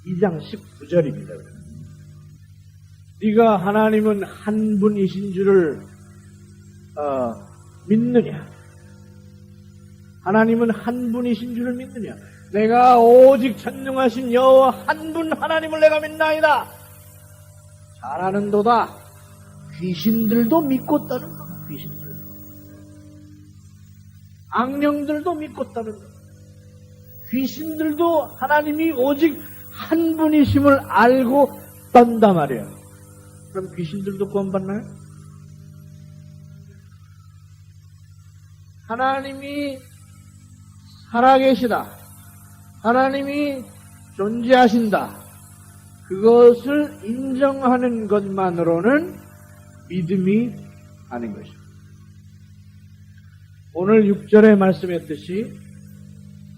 2장 19절입니다. 네가 하나님은 한 분이신 줄을 믿느냐? 하나님은 한 분이신 줄을 믿느냐? 내가 오직 전능하신 여호와 한 분 하나님을 내가 믿나이다. 잘하는도다. 귀신들도 믿고 따른다. 귀신들. 악령들도 믿고 따른다. 귀신들도 하나님이 오직 한 분이심을 알고 떤다 말이야. 그럼 귀신들도 구원받나요? 하나님이 살아계시다. 하나님이 존재하신다. 그것을 인정하는 것만으로는 믿음이 아닌 것입니다. 오늘 6절에 말씀했듯이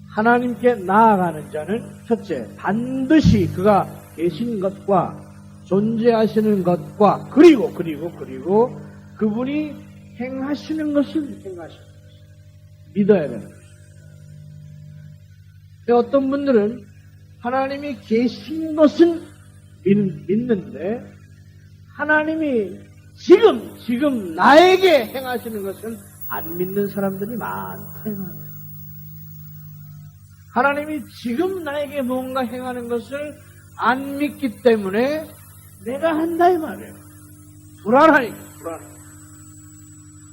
하나님께 나아가는 자는 첫째, 반드시 그가 계신 것과 존재하시는 것과 그리고 그분이 행하시는 것을 행하시는 것입니다. 믿어야 되는 것입니다. 어떤 분들은 하나님이 계신 것은 믿는데 하나님이 지금 나에게 행하시는 것은 안 믿는 사람들이 많다. 하나님이 지금 나에게 뭔가 행하는 것을 안 믿기 때문에 내가 한다 이 말이에요. 불안하니까.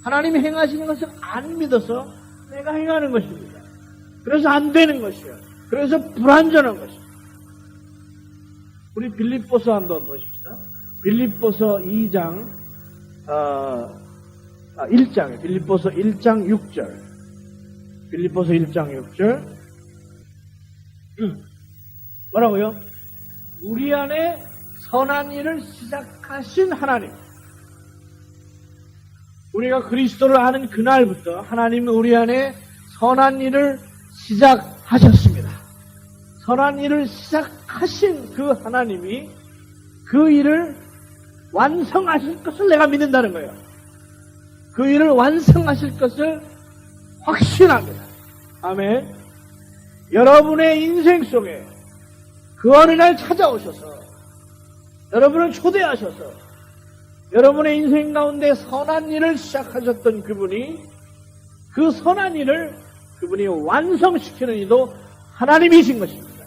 하나님이 행하시는 것을 안 믿어서 내가 행하는 것입니다. 그래서 안 되는 것이에요. 그래서 불완전한 것입니다. 우리 빌립보서 한번 보십시다. 빌립보서 2장 1장에 빌립보서 1장 6절. 빌립보서 1장 6절. 뭐라고요? 우리 안에 선한 일을 시작하신 하나님. 우리가 그리스도를 아는 그날부터 하나님은 우리 안에 선한 일을 시작하셨습니다. 선한 일을 시작하신 그 하나님이 그 일을 완성하실 것을 내가 믿는다는 거예요. 그 일을 완성하실 것을 확신합니다. 아멘. 여러분의 인생 속에 그 어느 날 찾아오셔서 여러분을 초대하셔서 여러분의 인생 가운데 선한 일을 시작하셨던 그분이 그 선한 일을 그분이 완성시키는 이도 하나님이신 것입니다.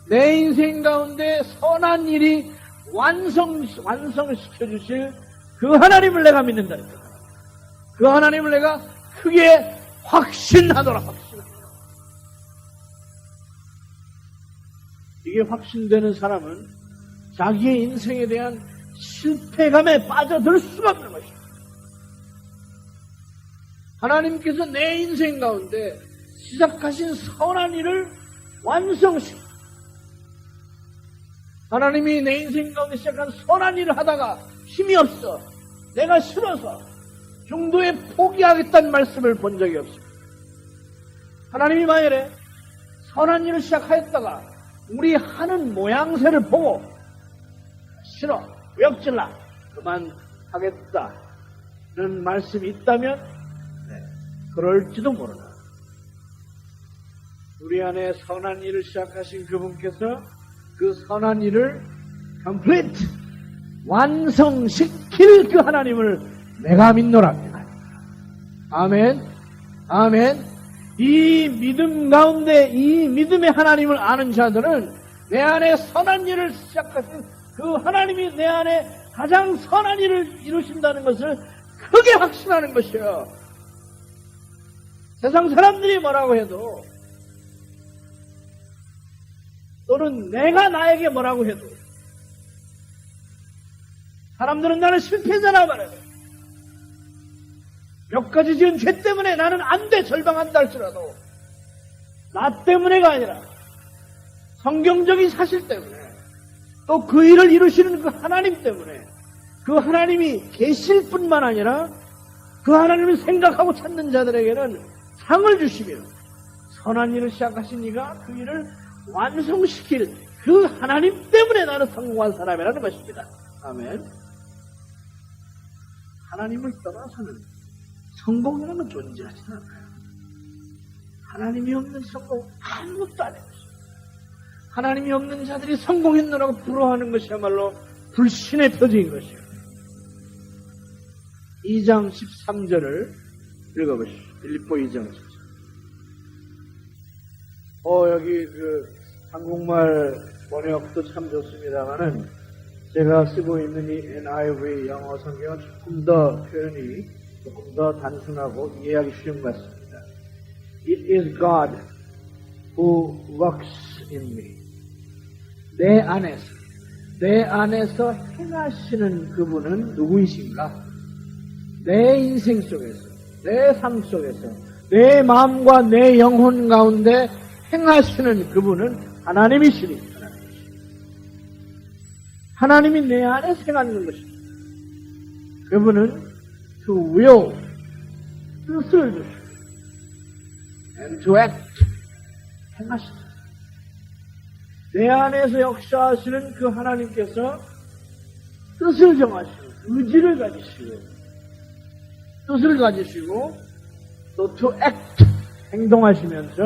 내 인생 가운데 선한 일이 완성시켜 주실 그 하나님을 내가 믿는다는 거예요. 그 하나님을 내가 크게 확신하노라. 이게 확신되는 사람은 자기의 인생에 대한 실패감에 빠져들 수가 없는 것입니다. 하나님께서 내 인생 가운데 시작하신 선한 일을 완성시킵니다. 하나님이 내 인생 가운데 시작한 선한 일을 하다가 힘이 없어, 내가 싫어서 중도에 포기하겠다는 말씀을 본 적이 없습니다. 하나님이 만일에 선한 일을 시작하였다가 우리 하는 모양새를 보고 싫어, 외역질라, 그만하겠다는 말씀이 있다면 그럴지도 모르나. 우리 안에 선한 일을 시작하신 그분께서 그 선한 일을 complete, 완성시킬 그 하나님을 내가 믿노랍니다. 아멘. 아멘. 이 믿음 가운데 이 믿음의 하나님을 아는 자들은 내 안에 선한 일을 시작하신 그 하나님이 내 안에 가장 선한 일을 이루신다는 것을 크게 확신하는 것이에요. 세상 사람들이 뭐라고 해도 또는 내가 나에게 뭐라고 해도 사람들은 나는 실패자라 말해요. 몇 가지 지은 죄 때문에 나는 안 돼, 절망한다 할지라도 나 때문에가 아니라 성경적인 사실 때문에 또 그 일을 이루시는 그 하나님 때문에 그 하나님이 계실 뿐만 아니라 그 하나님을 생각하고 찾는 자들에게는 상을 주시며 선한 일을 시작하신 이가 그 일을 완성시킬 그 하나님 때문에 나는 성공한 사람이라는 것입니다. 아멘. 하나님을 떠나서는 성공이라는 건 존재하지 않아요. 하나님이 없는 성공 아무것도 안 해요. 하나님이 없는 자들이 성공했노라고 부러워하는 것이야말로 불신의 표징인 것이요. 2장 13절을 읽어보시죠. 빌립보 2장 13절. 여기 한국말 번역도 참 좋습니다만은 제가 쓰고 있는 이 NIV 영어 성경은 조금 더 표현이 조금 더 단순하고 이해하기 쉬운 것 같습니다. It is God who works in me. 내 안에서 행하시는 그분은 누구이신가? 내 인생 속에서, 내 삶 속에서, 내 마음과 내 영혼 가운데 행하시는 그분은 하나님이시니, 하나님이 내 안에 행하는 것입니다. 그분은 to will, 뜻을 주시고, and to act, 행하시다. 내 안에서 역사하시는 그 하나님께서 뜻을 정하시고, 의지를 가지시고, 또 to act, 행동하시면서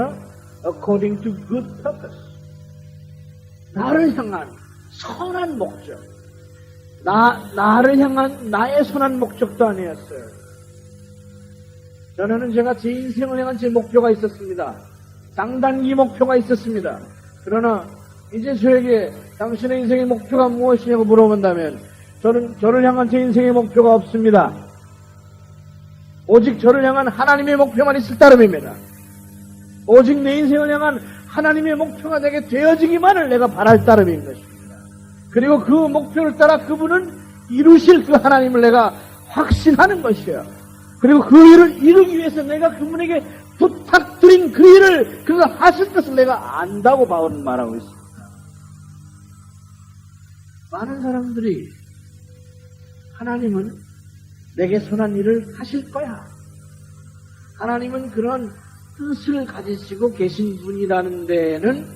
according to good purpose, 나를 향한 선한 목적, 나를 향한 나의 선한 목적도 아니었어요. 저는 제가 제 인생을 향한 제 목표가 있었습니다. 장단기 목표가 있었습니다. 그러나 이제 저에게 당신의 인생의 목표가 무엇이냐고 물어본다면 저를 향한 제 인생의 목표가 없습니다. 오직 저를 향한 하나님의 목표만 있을 따름입니다. 오직 내 인생을 향한 하나님의 목표가 내게 되어지기만을 내가 바랄 따름인 것입니다. 그리고 그 목표를 따라 그분은 이루실 그 하나님을 내가 확신하는 것이에요. 그리고 그 일을 이루기 위해서 내가 그분에게 부탁드린 그 일을 그가 하실 것을 내가 안다고 바울은 말하고 있습니다. 많은 사람들이 하나님은 내게 선한 일을 하실 거야, 하나님은 그런 뜻을 가지시고 계신 분이라는 데는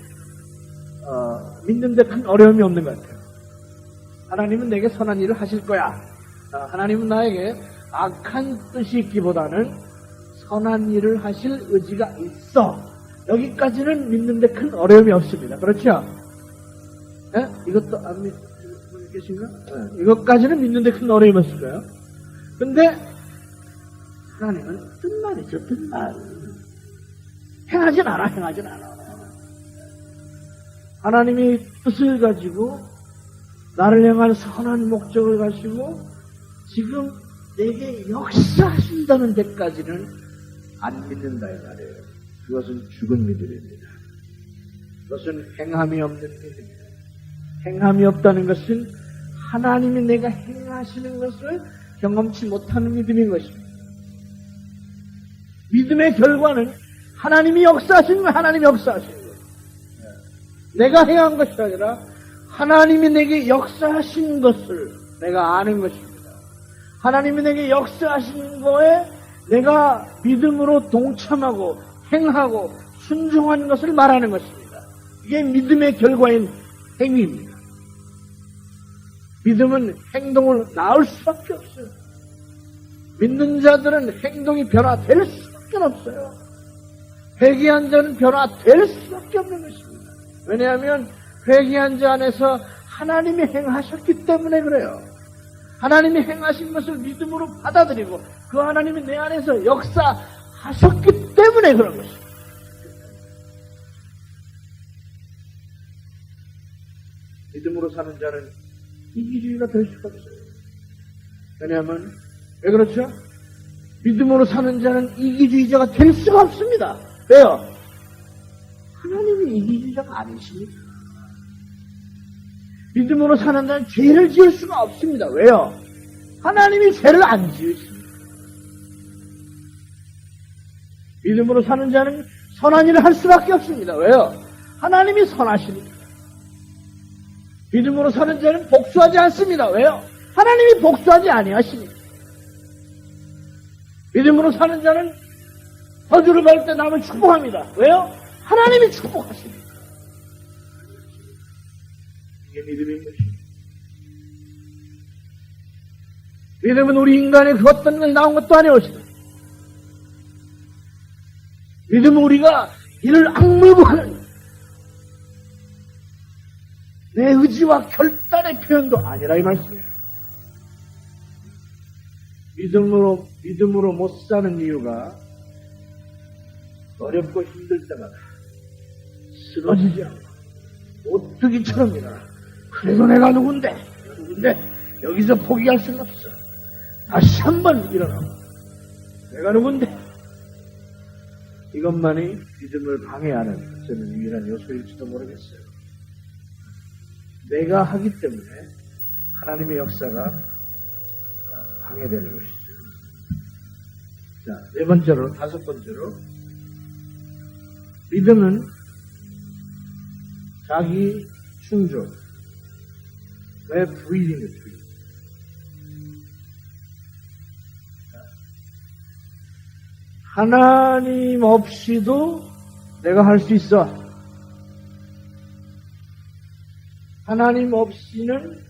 믿는 데 큰 어려움이 없는 것 같아요. 하나님은 내게 선한 일을 하실 거야, 하나님은 나에게 악한 뜻이 있기보다는 선한 일을 하실 의지가 있어, 여기까지는 믿는 데 큰 어려움이 없습니다. 그렇죠? 예? 이것도 안 믿고 계신가? 예. 이것까지는 믿는 데 큰 어려움이 없을 거예요. 근데 하나님은 뜻말이죠, 뜻말. 행하진 않아. 하나님이 뜻을 가지고 나를 향한 선한 목적을 가지고 지금 내게 역사하신다는 데까지는 안 믿는다 이 말이에요. 그것은 죽은 믿음입니다. 그것은 행함이 없는 믿음입니다. 행함이 없다는 것은 하나님이 내가 행하시는 것을 경험치 못하는 믿음인 것입니다. 믿음의 결과는 하나님이 역사하시는 건 하나님이 역사하시는 거예요. 내가 행한 것이 아니라 하나님이 내게 역사하신 것을 내가 아는 것입니다. 하나님이 내게 역사하신 거에 내가 믿음으로 동참하고 행하고 순종하는 것을 말하는 것입니다. 이게 믿음의 결과인 행위입니다. 믿음은 행동을 낳을 수밖에 없어요. 믿는 자들은 행동이 변화될 수밖에 없어요. 회개한 자는 변화될 수밖에 없는 것입니다. 왜냐하면 회개한 자 안에서 하나님이 행하셨기 때문에 그래요. 하나님이 행하신 것을 믿음으로 받아들이고 그 하나님이 내 안에서 역사하셨기 때문에 그런 것입니다. 믿음으로 사는 자는 이기주의가 될 수가 없어요. 왜냐하면 왜 그렇죠? 믿음으로 사는 자는 이기주의자가 될 수가 없습니다. 왜요? 하나님이 이기주의자가 아니십니까? 믿음으로 사는 자는 죄를 지을 수가 없습니다. 왜요? 하나님이 죄를 안 지으십니다. 믿음으로 사는 자는 선한 일을 할 수밖에 없습니다. 왜요? 하나님이 선하시니까. 믿음으로 사는 자는 복수하지 않습니다. 왜요? 하나님이 복수하지 아니하시니까. 믿음으로 사는 자는 저주를 받을 때 남을 축복합니다. 왜요? 하나님이 축복하십니다. 이게 믿음인 것입니다. 믿음은 우리 인간의 그 어떤 것이 나온 것도 아니었습니다. 믿음은 우리가 이를 악물고 하는 내 의지와 결단의 표현도 아니라 이 말씀이에요. 믿음으로 못 사는 이유가 어렵고 힘들 때마다 쓰러지지 않고 오뚜기처럼 일어나. 그래도 내가 누군데 여기서 포기할 수는 없어. 다시 한번 일어나고 내가 누군데. 이것만이 믿음을 방해하는 저는 유일한 요소일지도 모르겠어요. 내가 하기 때문에 하나님의 역사가 방해되는 것이죠. 자, 다섯 번째로 믿음은 자기 충족, 왜 breathing it. 하나님 없이도 내가 할 수 있어. 하나님 없이는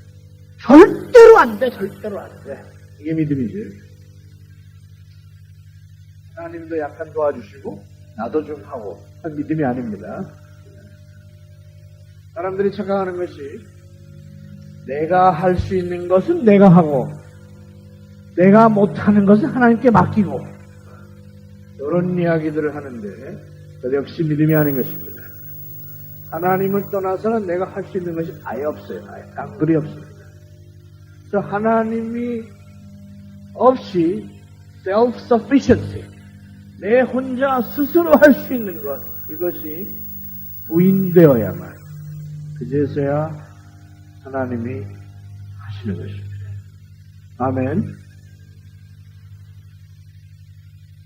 절대로 안 돼, 절대로 안 돼. 이게 믿음이지. 하나님도 약간 도와주시고 나도 좀 하고 믿음이 아닙니다. 사람들이 착각하는 것이 내가 할 수 있는 것은 내가 하고 내가 못하는 것은 하나님께 맡기고 이런 이야기들을 하는데 그 역시 믿음이 아닌 것입니다. 하나님을 떠나서는 내가 할 수 있는 것이 아예 없어요. 아예 깡그리 없습니다. 그래서 하나님이 없이 self-sufficiency, 내 혼자 스스로 할 수 있는 것, 이것이 부인되어야만 그제서야 하나님이 하시는 것입니다. 아멘.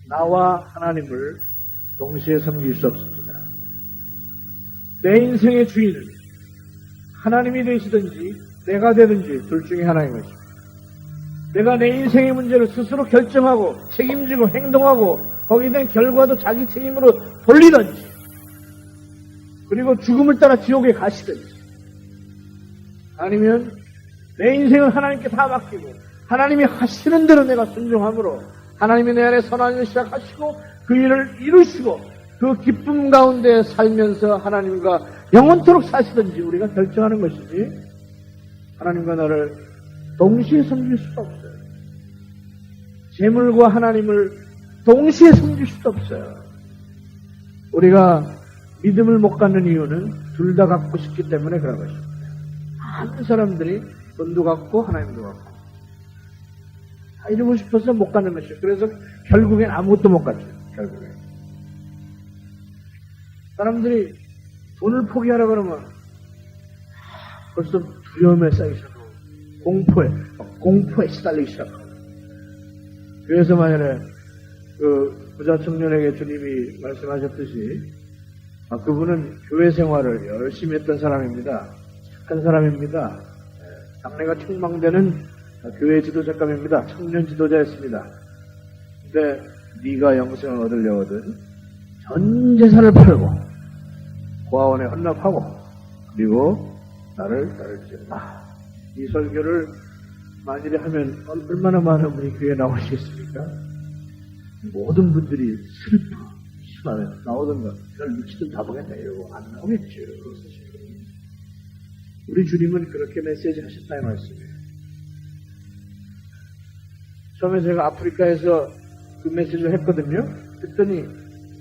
나와 하나님을 동시에 섬길 수 없습니다. 내 인생의 주인은 하나님이 되시든지 내가 되든지 둘 중에 하나인 것입니다. 내가 내 인생의 문제를 스스로 결정하고 책임지고 행동하고 거기에 대한 결과도 자기 책임으로 돌리든지 그리고 죽음을 따라 지옥에 가시든지 아니면 내 인생을 하나님께 다 맡기고 하나님이 하시는 대로 내가 순종함으로 하나님이 내 안에 선한 일을 시작하시고 그 일을 이루시고 그 기쁨 가운데 살면서 하나님과 영원토록 사시든지 우리가 결정하는 것이지 하나님과 나를 동시에 섬길 수가 없어요. 재물과 하나님을 동시에 섬길 수도 없어요. 우리가 믿음을 못 갖는 이유는 둘 다 갖고 싶기 때문에 그런 것입니다. 많은 사람들이 돈도 갖고 하나님도 갖고 다 이루고 싶어서 못 갖는 것이에요. 그래서 결국엔 아무것도 못 갖죠. 결국엔 사람들이 돈을 포기하라 그러면 벌써 두려움에 쌓이기 시작하고 공포에 시달리기 시작하고 그래서 만약에 그 부자 청년에게 주님이 말씀하셨듯이 그분은 교회 생활을 열심히 했던 사람입니다. 착한 사람입니다. 장래가 촉망되는 교회 지도자감입니다. 청년 지도자였습니다. 근데 네가 영생을 얻으려거든 전 재산을 팔고 고아원에 헌납하고 그리고 나를 따르겠다. 이 설교를 만일에 하면 얼마나 많은 분이 교회에 나오시겠습니까? 모든 분들이 슬퍼 심하면 나오던가 별 미치든 다 보겠다 이러고 안 나오겠죠. 우리 주님은 그렇게 메시지 하셨다는 말씀이에요. 처음에 제가 아프리카에서 그 메시지를 했거든요. 그랬더니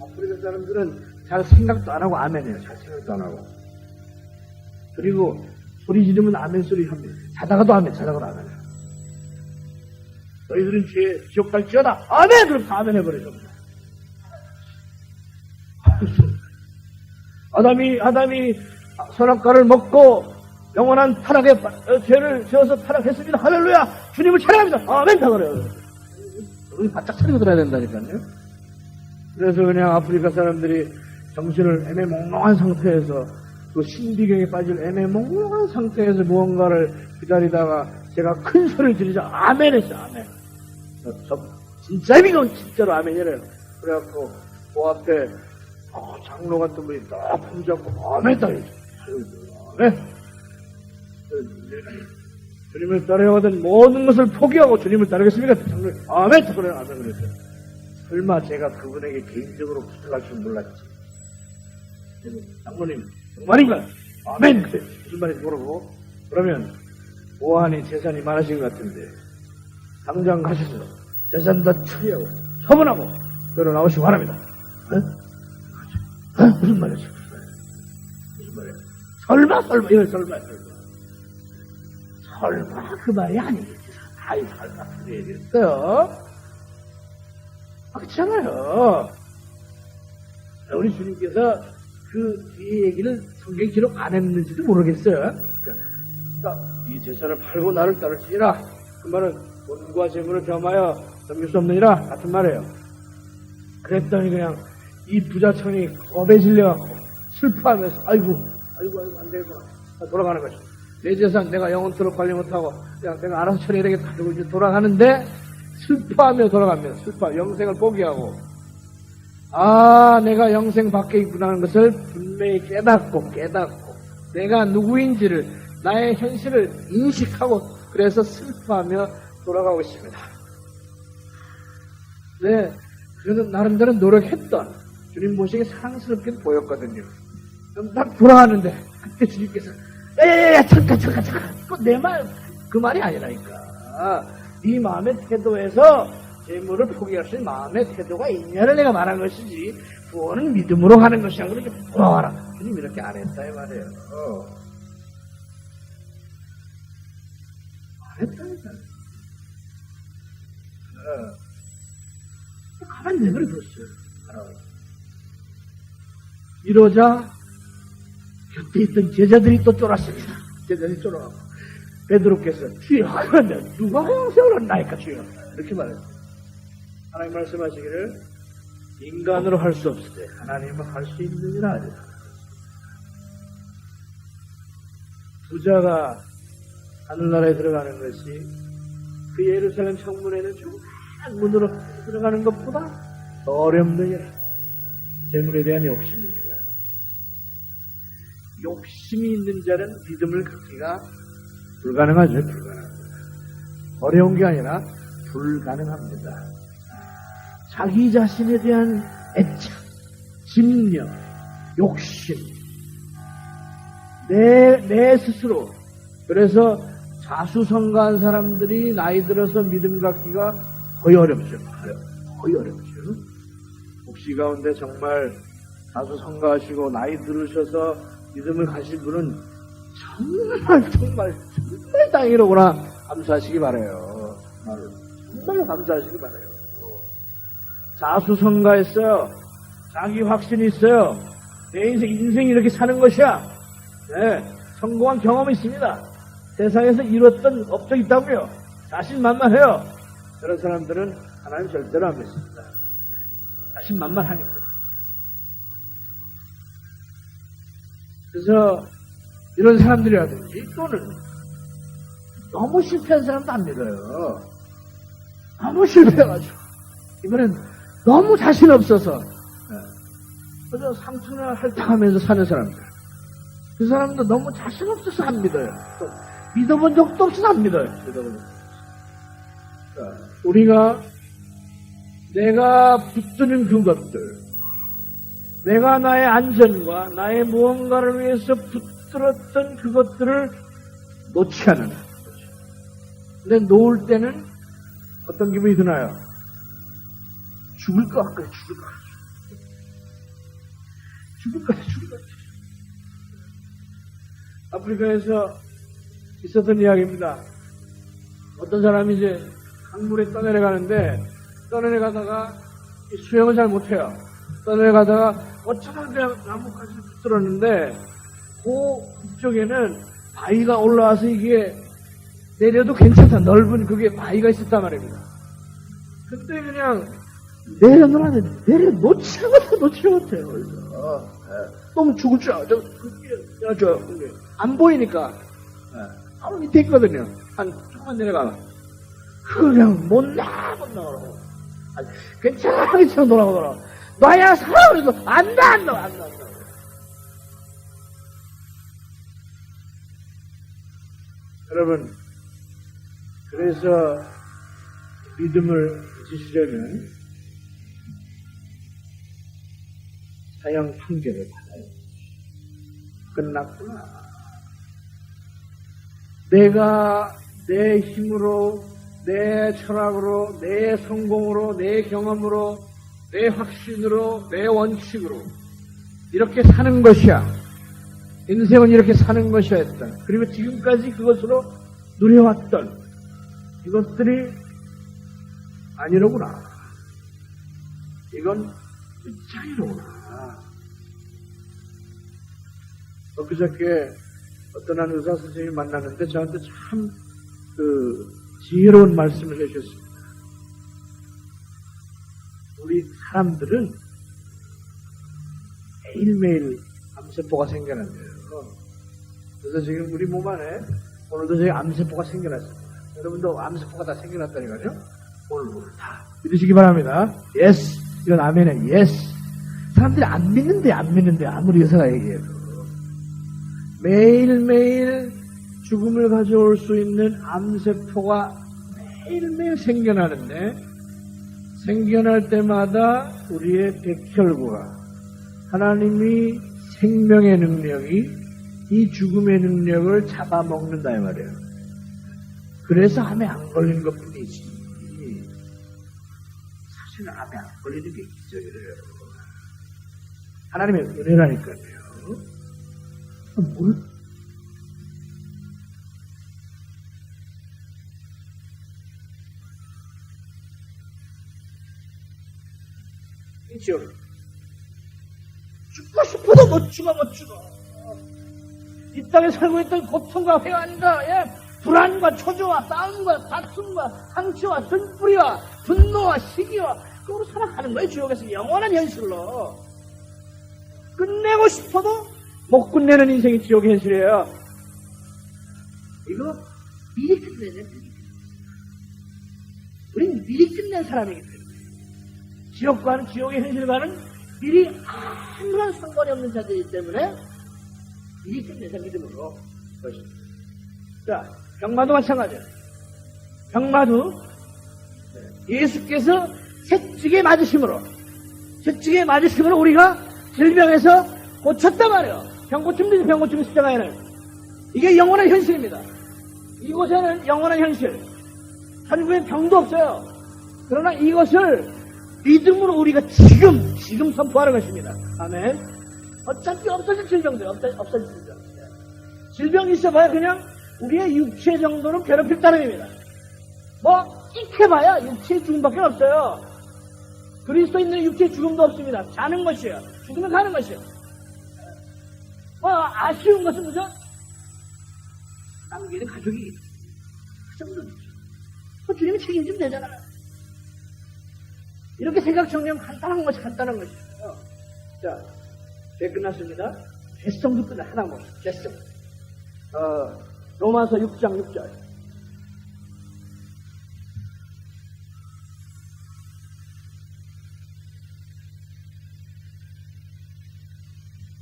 아프리카 사람들은 잘 생각도 안 하고 아멘해요. 잘 생각도 안 하고. 그리고 소리 지르면 아멘 소리 합니다. 자다가도 아멘. 너희들은 지옥 갈지어다. 아멘! 그럼 다 아멘 해버리죠. 아담이 선악과를 먹고 영원한 타락에 죄를 지어서 타락했습니다. 할렐루야! 주님을 찬양합니다. 아멘! 다 그래요. 우리 바짝 차리고 들어야 된다니까요. 그래서 그냥 아프리카 사람들이 정신을 애매몽롱한 상태에서 그 신비경에 빠질 애매몽롱한 상태에서 무언가를 기다리다가 제가 큰 소리를 지르자 아멘 했어요. 아멘. 진짜 믿으면 진짜로 아멘이래요. 그래갖고 그 앞에 장로 같은 분이 딱 품잡고 아멘 딱 했어요. 아멘. 주님을 따르거든 모든 것을 포기하고 주님을 따르겠습니까? 장로 아멘 딱 그래요. 아멘 그랬어요. 설마 제가 그분에게 개인적으로 부탁할 줄 몰랐지. 장로님 정말인가요? 아멘! 그래. 무슨 말인지 모르고. 그러면, 보안이 재산이 많으신 것 같은데, 당장 가셔서 재산 다 처리하고, 처분하고, 그러 나오시기 바랍니다. 무슨 말이지? 무슨 말이야? 설마, 이건 설마. 설마 그 말이 아니겠지. 아이, 설마 그 얘기했어요. 그렇잖아요. 우리 주님께서 그 뒤에 얘기를 성경 기록 안 했는지도 모르겠어요. 그러니까 이 재산을 팔고 나를 따르시니라. 그 말은 돈과 재물을 겸하여 넘길 수 없느니라 같은 말이에요. 그랬더니 그냥 이 부자청이 겁에 질려갖고 슬퍼하면서 아이고 안 되겠구나 돌아가는 거죠. 내 재산 내가 영원토록 관리 못하고 그냥 내가 알아서 처리해야 되겠다 하고 이제 돌아가는데 슬퍼하며 돌아갑니다. 영생을 포기하고 내가 영생 밖에 있구나는 것을 분명히 깨닫고 내가 누구인지를 나의 현실을 인식하고 그래서 슬퍼하며 돌아가고 있습니다. 네, 그래도 나름대로 노력했던 주님 모시기 사랑스럽게 보였거든요. 그럼 딱 돌아가는데 그때 주님께서 야야야 잠깐 내 말 그 말이 아니라니까. 네 마음의 태도에서 재물을 포기할 수 있는 마음의 태도가 있냐를 내가 말한 것이지 구원은 믿음으로 가는 것이야. 그렇게 돌아와라. 주님 이렇게 안 했다 이 말이에요. 안 했다니까. 가만히 내버려 뒀어요. 이러자 곁에 있던 제자들이 또 쫄았습니다. 제자들이 쫄아가고 베드로께서 주여 그런데 누가 영생을 한다니까 주여 이렇게 말했어요. 하나님 말씀하시기를 인간으로 할 수 없을 때 하나님은 할 수 있느니라 하리라. 부자가 하늘나라에 들어가는 것이 그 예루살렘 성문에는 조그만 문으로 들어가는 것보다 더 어렵느니라. 재물에 대한 욕심이니라. 욕심이 있는 자는 믿음을 갖기가 불가능하죠. 불가능합니다. 어려운 게 아니라 불가능합니다. 자기 자신에 대한 애착, 집념, 욕심, 내 스스로. 그래서 자수성가한 사람들이 나이 들어서 믿음 갖기가 거의 어렵죠. 거의 어렵죠. 혹시 가운데 정말 자수성가하시고 나이 들으셔서 믿음을 가실 분은 정말 다행이로구나 감사하시기 바라요. 정말 감사하시기 바라요. 자수성가했어요. 자기 확신이 있어요. 내 인생이 이렇게 사는 것이야. 네, 성공한 경험이 있습니다. 세상에서 이뤘던 업적이 있다고요. 자신만만해요. 그런 사람들은 하나님 절대로 안 믿습니다. 자신만만하니까. 그래서 이런 사람들이라든지 또는 너무 실패한 사람도 안 믿어요. 너무 실패해가지고 이번엔 너무 자신 없어서 그래서 상처나 핥아가면서 사는 사람들, 그 사람도 너무 자신 없어서 안 믿어요. 또 믿어본 적도 없어서 안 믿어요. 우리가 내가 붙드는 그것들, 내가 나의 안전과 나의 무언가를 위해서 붙들었던 그것들을 놓지 않는 거죠. 근데 놓을 때는 어떤 기분이 드나요? 죽을 것 같아요. 죽을 것 같아요. 아프리카에서 있었던 이야기입니다. 어떤 사람이 이제 강물에 떠내려가는데 떠내려가다가 수영을 잘 못해요. 떠내려가다가 어쩌다 그냥 나뭇가지를 붙들었는데 그쪽에는 바위가 올라와서 이게 내려도 괜찮다. 넓은 그게 바위가 있었단 말입니다. 그때 그냥 내려놓았는데 내려놓지를 못해요. 너무 죽을 줄 알아. 그게 안 보이니까 바로 밑에 있거든요. 한 조금만 내려가면 그냥 못 나가고 괜찮아 돌아오더라고. 너야 살아. 그래서 안 나. 여러분, 그래서 믿음을 가지시려면 사형 판결을 받아요. 끝났구나. 내가 내 힘으로, 내 철학으로, 내 성공으로, 내 경험으로, 내 확신으로, 내 원칙으로 이렇게 사는 것이야. 인생은 이렇게 사는 것이었다. 그리고 지금까지 그것으로 누려왔던 이것들이 아니로구나. 이건 빗장이로구나. 엊그저께 어떤 한 의사 선생님이 만났는데 저한테 참 지혜로운 말씀을 해주셨습니다. 우리 사람들은 매일매일 암세포가 생겨난대요. 그래서 지금 우리 몸 안에 오늘도 저희 암세포가 생겨났습니다. 여러분도 암세포가 다 생겨났다니까요. 오늘 다 믿으시기 바랍니다. 예스. 이건 아멘에 예스. 사람들이 안 믿는데 아무리 의사가 얘기해도 매일매일 죽음을 가져올 수 있는 암세포가 매일매일 생겨나는데 생겨날 때마다 우리의 백혈구가 하나님이 생명의 능력이 이 죽음의 능력을 잡아먹는다 이 말이에요. 그래서 암에 안 걸리는 것뿐이지 사실은 암에 안 걸리는 게 기적이래요. 하나님의 은혜라니까요. 뭘? 있죠. 죽고 싶어도 못 죽어. 이 땅에 살고 있던 고통과 회한과 불안과 초조와 싸움과 다툼과 상처와 등불이와 분노와 시기와 그걸로 살아가는 거예요. 지옥에서 영원한 현실로. 끝내고 싶어도 못 끝내는 인생이 지옥의 현실이에요. 이거 미리 끝내야 돼. 우린 미리 끝낸 사람이기 때문에 지옥과는 지옥의 현실과는 미리 아무런 상관이 없는 자들이기 때문에 미리 끝내자 믿음으로 그것입니다. 자, 병마도 마찬가지예요. 병마도 예수께서 채찍에 맞으심으로 우리가 질병에서 고쳤단 말이에요. 병고침이 십자가에는 이게 영원한 현실입니다. 이곳에는 영원한 현실. 천국엔 병도 없어요. 그러나 이것을 믿음으로 우리가 지금 선포하는 것입니다. 아멘. 어차피 없어질 질병들, 없어질 질병. 질병이 있어봐야 그냥 우리의 육체 정도는 괴롭힐 따름입니다. 익혀봐야 육체의 죽음밖에 없어요. 그리스도 있는 육체의 죽음도 없습니다. 자는 것이에요. 죽으면 가는 것이에요. 아쉬운 것은 그죠? 남기는 가족이 그 정도죠. 주님이 책임지면 되잖아요. 이렇게 생각 정리하면 간단한 것이에요. 자, 이제 끝났습니다. 개성도 끝나. 하나 봅시다. 개성. 로마서 6장 6절.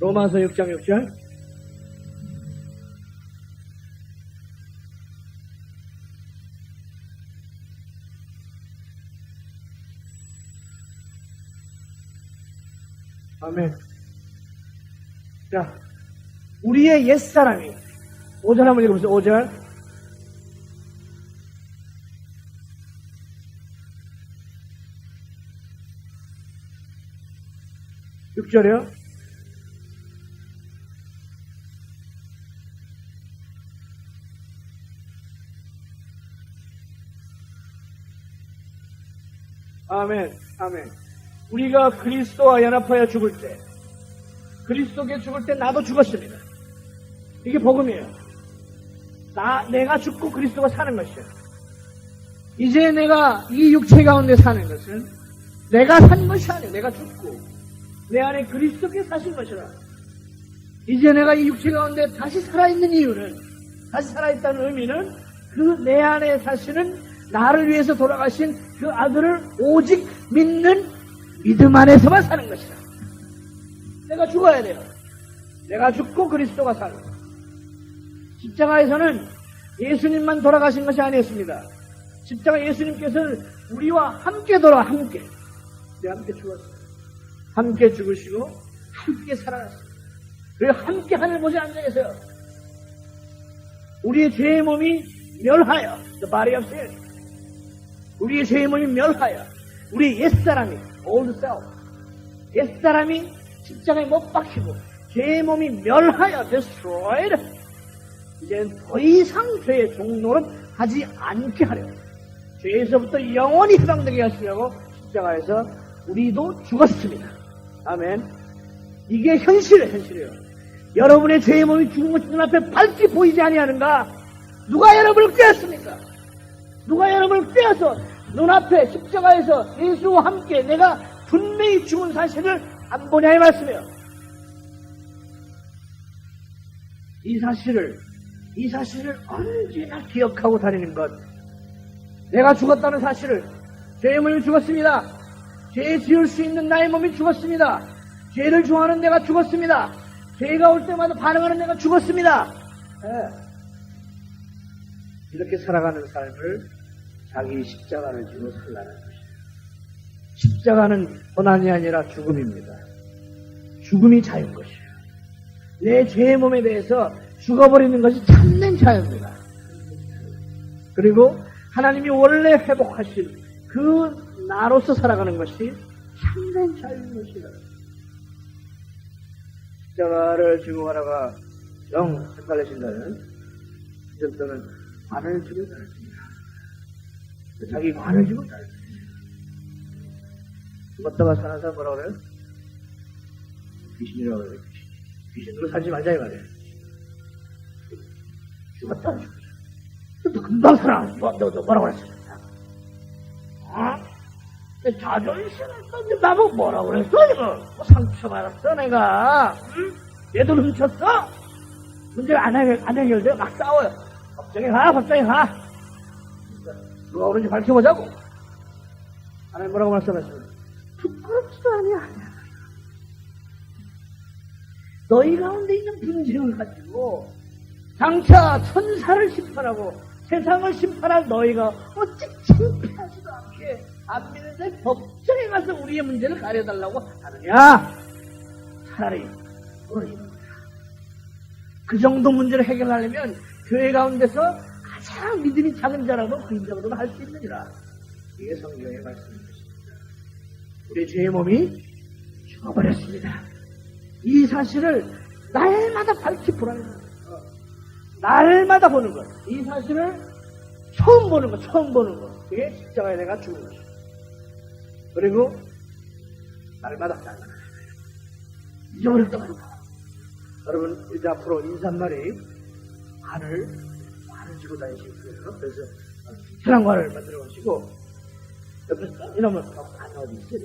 로마서 6장 6절. 아멘. 자, 우리의 옛사람이 5절 한번 읽어보세요. 5절. (6절이요) 아멘. 우리가 그리스도와 연합하여 죽을 때, 그리스도께 죽을 때 나도 죽었습니다. 이게 복음이에요. 내가 죽고 그리스도가 사는 것이에요. 이제 내가 이 육체 가운데 사는 것은 내가 산 것이 아니에요. 내가 죽고 내 안에 그리스도께 사신 것이라. 이제 내가 이 육체 가운데 다시 살아있는 이유는, 다시 살아있다는 의미는 그 내 안에 사시는 나를 위해서 돌아가신 그 아들을 오직 믿는 믿음 안에서만 사는 것이다. 내가 죽어야 돼요. 내가 죽고 그리스도가 사는 것. 십자가에서는 예수님만 돌아가신 것이 아니었습니다. 십자가 예수님께서는 우리와 함께 함께 죽었어요. 함께 죽으시고 함께 살아났어요. 그리고 함께 하늘 보좌에 앉아 계세요. 우리의 죄의 몸이 멸하여, the body of sin. 우리의 죄의 몸이 멸하여, 우리의 옛사람이, old self, 옛사람이 십자가에 못 박히고, 죄의 몸이 멸하여, destroyed, 이제는 더 이상 죄의 종노릇 하지 않게 하려. 죄에서부터 영원히 해방되게 하시려고 십자가에서 우리도 죽었습니다. 아멘. 이게 현실이에요. 여러분의 죄의 몸이 죽은 것이 눈앞에 밝게 보이지 아니하는가? 누가 여러분을 꿰었습니까? 누가 여러분을 꿰어서 눈앞에 십자가에서 예수와 함께 내가 분명히 죽은 사실을 안 보냐 이 말씀이에요. 이 사실을 언제나 기억하고 다니는 것. 내가 죽었다는 사실을, 죄의 몸이 죽었습니다. 죄 지을 수 있는 나의 몸이 죽었습니다. 죄를 좋아하는 내가 죽었습니다. 죄가 올 때마다 반응하는 내가 죽었습니다. 이렇게 살아가는 삶을 자기 십자가를 지고 살라는 것이에요. 십자가는 고난이 아니라 죽음입니다. 죽음이 자유인 것이에요. 내 죄의 몸에 대해서 죽어버리는 것이 참된 자유입니다. 그리고 하나님이 원래 회복하실 그 나로서 살아가는 것이 참된 자유인 것이에요. 십자가를 지고 가다가 영 헷갈리신다면 이제부터는 관을 지고 살았습니다. 자기 관을 지고 살았습니다. 죽었다가 사는 사람 뭐라고 그래요? 귀신이라고 그래요. 귀신으로 살지 말자 이 말이에요. 죽었다 죽었어. 너 금방 살아. 너 뭐라고 그랬어? 내 자존심을 던져 나보고 뭐라고 그랬어? 지금 뭐 상처받았어 내가. 응? 내 돈 훔쳤어? 문제가 안 해결돼. 막 싸워요. 법정에 가. 누가 그런지 밝혀보자고. 하나님 뭐라고 말씀하셨어요? 부끄럽지도 아니야. 너희 가운데 있는 분쟁을 가지고 장차 천사를 심판하고 세상을 심판할 너희가 어찌 창피하지도 않게 안 믿는데 법정에 가서 우리의 문제를 가려달라고 하느냐? 차라리 너를 이루라. 그 정도 문제를 해결하려면 교회 가운데서 가장 믿음이 작은 자라도 그 인자로도 할 수 있느니라. 이게 성경의 말씀입니다. 우리 죄의 몸이 죽어버렸습니다. 이 사실을 날마다 밝히 보라는 거예요. 날마다 보는 거예요. 이 사실을 처음 보는 거. 그게 십자가에 내가 죽은 것이에요. 그리고 날마다 잊어버렸다 말이야. 여러분 이제 앞으로 인사말이 관을 쥐고 다니시고요. 그래서 태양관을 만들어 가시고 옆에서 이러면 관 어디 있어요?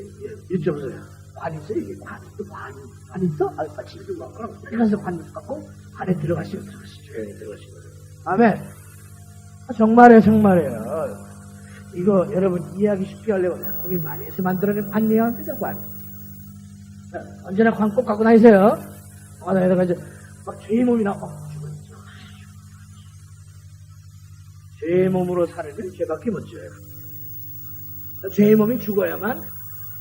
여쭤보세요. 관 있어요? 이게 관 있어? 집에 뭐 그럼 가서 관 갖고 관에 들어가시고 들어가시고. 아멘. 정말이에요. 이거 여러분 이해하기 쉽게 하려고 내가 고민 많이 해서 만들어낸 관이야. 그죠? 관. 언제나 관 꼭 갖고 다니세요. 다니다가 이제 막 죄의 몸이 죽었죠. 죄의 몸으로 살으면 죄밖에 못 져요. 죄의 몸이 죽어야만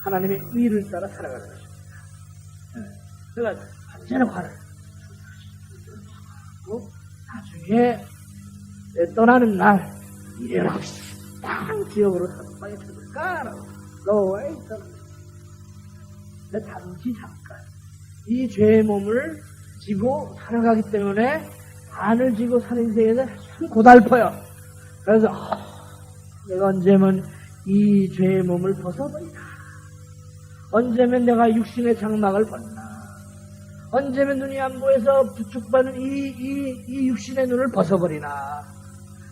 하나님의 의를 따라 살아가는 것입니다. 그러니까 언제나 관을 나중에 떠나는 날 이래라 땅 지역으로 한방에 찾을까? 너와의 잠시 잠깐 이 죄의 몸을 지고 살아가기 때문에 관을 지고 사는 인생에서 참 고달퍼요. 그래서 내가 언제면 이 죄의 몸을 벗어버리나? 언제면 내가 육신의 장막을 벗나? 언제면 눈이 안 보여서 부축받는 이 육신의 눈을 벗어버리나?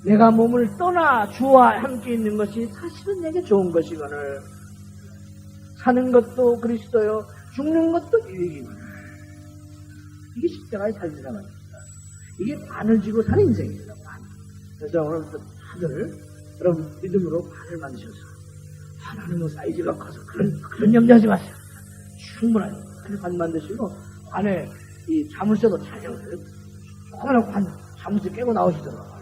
내가 몸을 떠나 주와 함께 있는 것이 사실은 내게 좋은 것이거늘 사는 것도 그리스도요 죽는 것도 유익이거늘 이게 십자가의 삶이란 말입니다. 이게 관을 쥐고 사는 인생입니다. 관. 그래서 오늘부터 다들 여러분 믿음으로 관을 만드셔서 하나는 뭐 사이즈가 커서 그런 염려하지 마세요. 충분하게 관 만드시고 관에 이 자물쇠도 찾아오세요. 조그마한 관 자물쇠 깨고 나오시더라고요.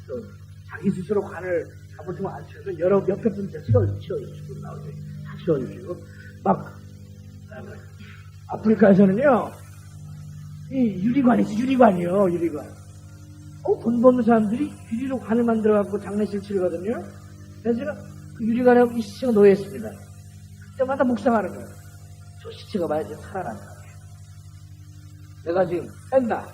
또 자기 스스로 관을 자물쇠만 안 채워서 여러 옆에 분들 채워주시고 나오세요. 다 채워주시고 막 아프리카에서는요 이 유리관이지, 유리관이요, 유리관. 돈 버는 사람들이 유리로 관을 만들어갖고 장례식 치르거든요. 그래서 제가 그 유리관에 이 시체가 놓여있습니다. 그때마다 묵상하는 거예요. 저 시체가 만약에 살아난다. 내가 지금 뺀다.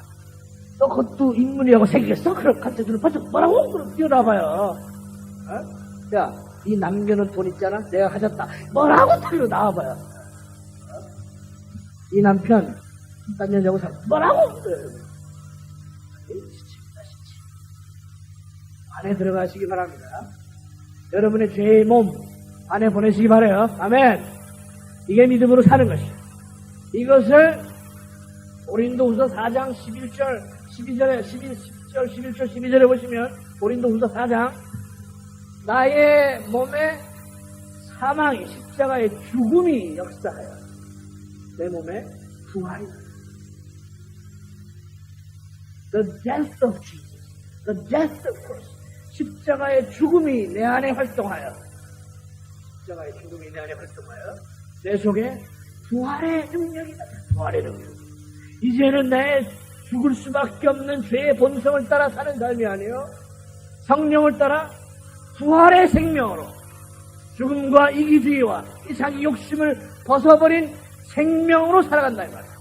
너 그것도 인물이라고 생겼어? 그럼 갑자기 눈을 번쩍 뭐라고? 그럼 뛰어나봐요. 어? 야, 이 남겨놓은 돈 있잖아? 내가 가졌다. 뭐라고? 털로 나와봐요. 이 남편, 딴 여자하고 살 뭐라고? 시체입니다, 시체. 안에 들어가시기 바랍니다. 여러분의 죄의 몸 안에 보내시기 바라요. 아멘. 이게 믿음으로 사는 것이에요. 이것을 고린도후서 4장 11절, 12절에 10절, 11절, 12절에 보시면 고린도후서 4장 나의 몸에 사망이 십자가의 죽음이 역사하여 내 몸에 부활이 The death of Jesus, the death of Christ. 십자가의 죽음이 내 안에 활동하여 십자가의 죽음이 내 안에 활동하여 내 속에 부활의 능력이다. 부활의 능력. 이제는 내 죽을 수밖에 없는 죄의 본성을 따라 사는 삶이 아니요 성령을 따라 부활의 생명으로 죽음과 이기주의와 이 자기 욕심을 벗어버린 생명으로 살아간다 이 말이에요.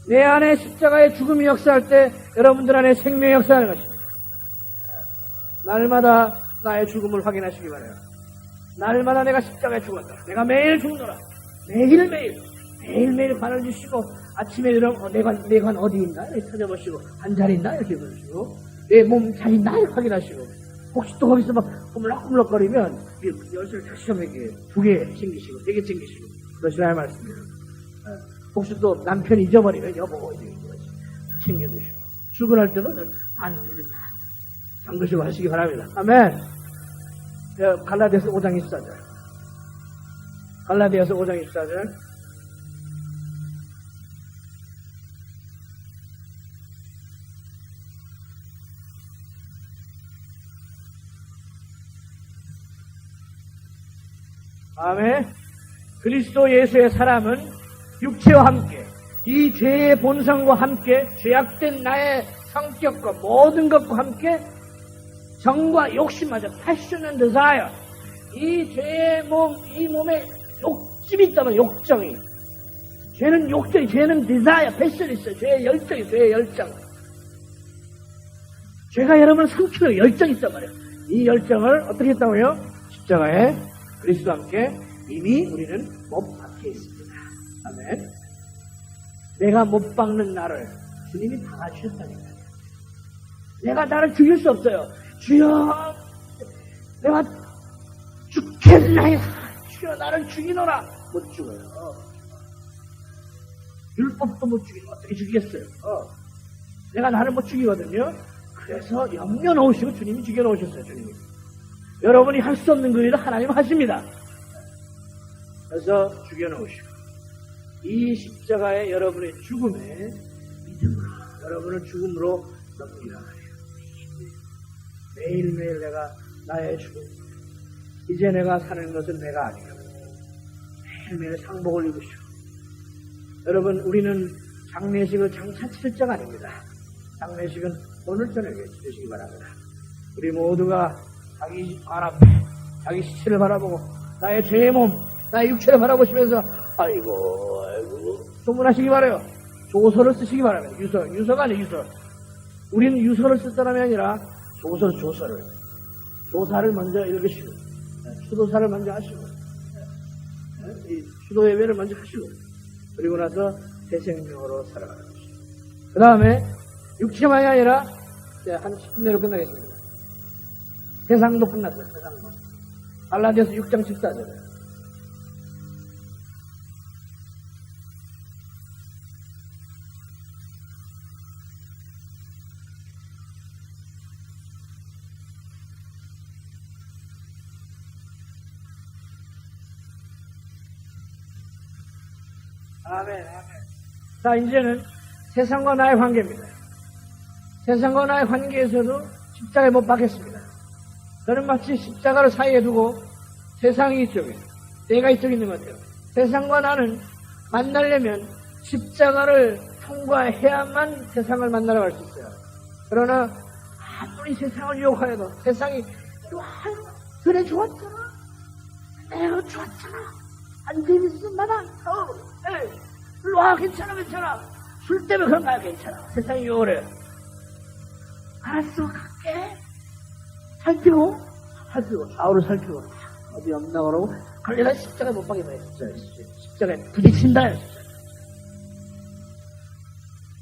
내 안에 십자가의 죽음이 역사할 때 여러분들 안에 생명이 역사하는 것입니다. 날마다 나의 죽음을 확인하시기 바라요. 날마다 내가 십자가에 죽었다. 내가 매일 죽노라. 매일매일 관을 주시고 아침에 일어나면 내 관 어디 있나? 이렇게 찾아보시고 한 잘 있나? 이렇게 보시고 내 몸 잘 있나? 이렇게 확인하시고 혹시 또 거기서 막 꾸물럭꾸물럭거리면 열쇠를 다시 한번 두 개 챙기시고 네 개 챙기시고 그러시라 말씀이에요. 혹시 또 남편 잊어버리면 여보 이렇게 챙겨주시고 출근할 때도 안 잠그시고 하시기 바랍니다. 아멘. 갈라디아서 5장 24절. 갈라디아서 5장 24절. 아멘. 그리스도 예수의 사람은 육체와 함께 이 죄의 본성과 함께 죄악된 나의 성격과 모든 것과 함께 정과 욕심마저 passion and desire 이 죄의 몸, 이 몸에 욕심이 있다면 욕정이 죄는 욕정이 죄는 desire, passion이 있어요. 죄의 열정이 죄의 열정 죄가 여러분을 삼키는 열정이 있단 말이에요. 이 열정을 어떻게 했다고요? 십자가에 그리스도와 함께 이미 우리는 못 박혀 있습니다. 아멘. 내가 못 박는 나를 주님이 박아주셨다니까요. 내가 나를 죽일 수 없어요. 주여, 내가 죽겠나요? 주여, 나를 죽이노라. 못 죽어요. 율법도 못 죽이고 어떻게 죽이겠어요? 내가 나를 못 죽이거든요. 그래서 염려 놓으시고 주님이 죽여놓으셨어요. 주님이. 여러분이 할 수 없는 그 일을 하나님 하십니다. 그래서 죽여놓으시고 이 십자가의 여러분의 죽음에 믿음으로 여러분을 죽음으로 넘기라. 매일매일 내가 나의 죽음 이제 내가 사는 것은 내가 아니요 매일매일 상복을 입으시고 여러분 우리는 장례식을 장차 치를 자가 아닙니다. 장례식은 오늘 저녁에 치르시기 바랍니다. 우리 모두가 자기 발 앞에 자기 시체를 바라보고 나의 죄의 몸 나의 육체를 바라보시면서 아이고 소문하시기 바라요. 조서를 쓰시기 바랍니다. 유서가 아니에요. 유서. 우리는 유서를 쓸 사람이 아니라 조사를 먼저 읽으시고 추도사를 먼저 하시고 이 추도 예배를 먼저 하시고 그리고 나서 새 생명으로 살아가는 것이죠. 그 다음에 육체만이 아니라 한 10분 내로 끝나겠습니다. 세상도 끝났어요. 세상도. 갈라디아서 6장 14절. 아멘. 자, 이제는 세상과 나의 관계입니다. 세상과 나의 관계에서도 십자가에 못 박혔습니다. 저는 마치 십자가를 사이에 두고 세상이 이쪽에, 내가 이쪽에 있는 것 같아요. 세상과 나는 만나려면 십자가를 통과해야만 세상을 만나러 갈 수 있어요. 그러나 아무리 세상을 유혹하여도 세상이 그래 좋았잖아. 내가 좋았잖아. 안 재밌으면 나가. 일로 와. 괜찮아. 술 때문에 그런 거야. 괜찮아. 세상이 유혹을 해요. 알았어. 갈게. 살피고 좌우로 살피고 어디 없나 그러고 걸려서 십자가에 못 박게 돼. 십자가에 부딪힌다.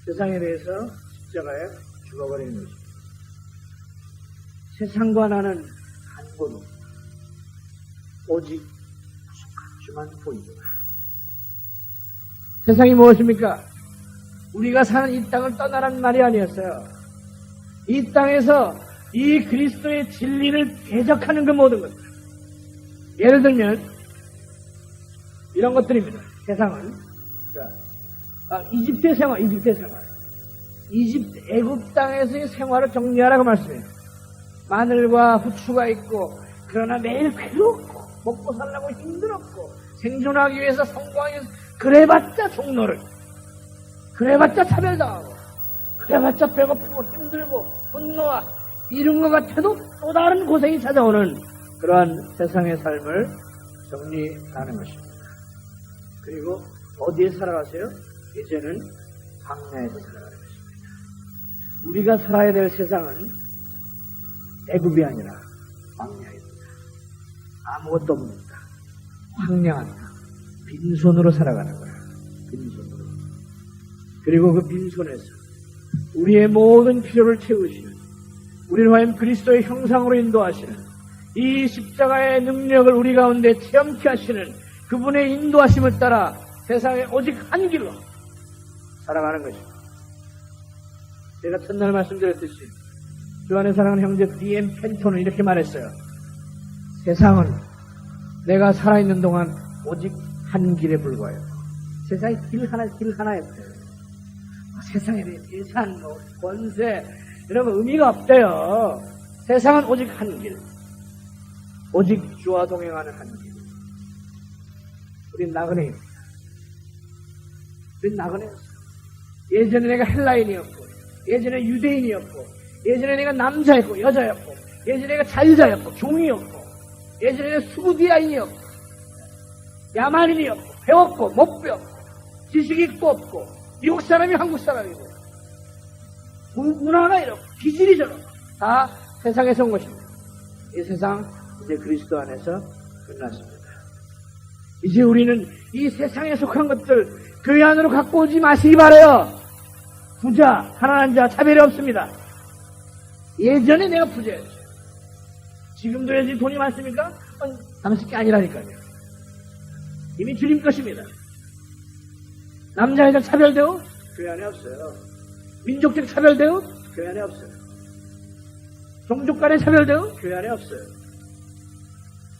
세상에 대해서 십자가에 죽어버리는 것입니다. 세상과 나는 한 곳 오직 주만 보이더라. 세상이 무엇입니까? 우리가 사는 이 땅을 떠나라는 말이 아니었어요. 이 땅에서 이 그리스도의 진리를 대적하는 그 모든 것들. 예를 들면 이런 것들입니다. 세상은 이집트의 생활. 애굽 땅에서의 생활을 정리하라고 말씀해요. 마늘과 후추가 있고 그러나 매일 괴롭고 먹고 살려고 힘들었고 생존하기 위해서 성공하기 위해서 그래봤자 종로를 그래봤자 차별당하고 그래봤자 배고프고 힘들고 분노와 이런 것 같아도 또 다른 고생이 찾아오는 그러한 세상의 삶을 정리하는 것입니다. 그리고 어디에 살아가세요? 이제는 광야에서 살아가는 것입니다. 우리가 살아야 될 세상은 애굽이 아니라 광야입니다. 아무것도 없습니다. 황량한 땅, 빈손으로 살아가는 거야. 빈손으로. 그리고 그 빈손에서 우리의 모든 필요를 채우시는, 우리를 하여금 그리스도의 형상으로 인도하시는, 이 십자가의 능력을 우리 가운데 체험케 하시는 그분의 인도하심을 따라 세상에 오직 한 길로 살아가는 것입니다. 제가 첫날 말씀드렸듯이 주 안에 사랑하는 형제 D.M. 펜톤은 이렇게 말했어요. 세상은 내가 살아있는 동안 오직 한 길에 불과해요. 세상에 길 하나였어요. 세상에 대해 예산, 권세 이런 거 의미가 없대요. 세상은 오직 한 길. 오직 주와 동행하는 한 길. 우린 나그네입니다. 우린 나그네였어요. 예전에 내가 헬라인이었고, 예전에 유대인이었고, 예전에 내가 남자였고, 여자였고, 예전에 내가 자유자였고, 종이였고, 예전에 내가 수구디아인이었고, 야만인이었고, 배웠고, 못 배웠고, 지식이 있고 없고, 미국 사람이 한국 사람이고, 문화가 이렇고, 기질이 저렇고, 다 세상에서 온 것입니다. 이 세상, 이제 그리스도 안에서 끝났습니다. 이제 우리는 이 세상에 속한 것들 교회 안으로 갖고 오지 마시기 바라요. 부자, 가난한 자 차별이 없습니다. 예전에 내가 부자였죠. 지금도 여전히 돈이 많습니까? 남식 게 아니라니까요. 이미 주님 것입니다. 남자 여자 차별되고 교회 안에 없어요. 민족적 차별되고 교회 안에 없어요. 종족 간의 차별되고 교회 안에 없어요.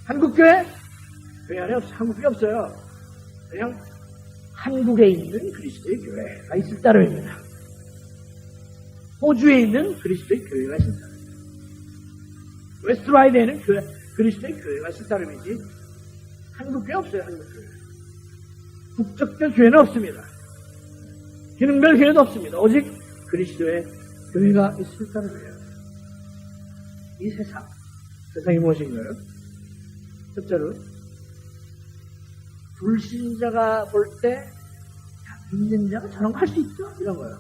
한국교회? 교회 안에 없어요. 한국교회 없어요. 그냥 한국에 있는 그리스도의 교회가 있을 따름입니다. 호주에 있는 그리스도의 교회가 있을 따름입니다. 웨스트라이드에 있는 그리스도의 교회가 있을 따름이지 한국교회 없어요. 한국교회. 국적별 교회는 없습니다. 기능별 교회도 없습니다. 오직 그리스도의 교회가 있을 따름이에요. 이 세상이 무엇인가요? 첫째로 불신자가 볼 때 믿는 자가 저런 거 할 수 있죠? 이런 거요.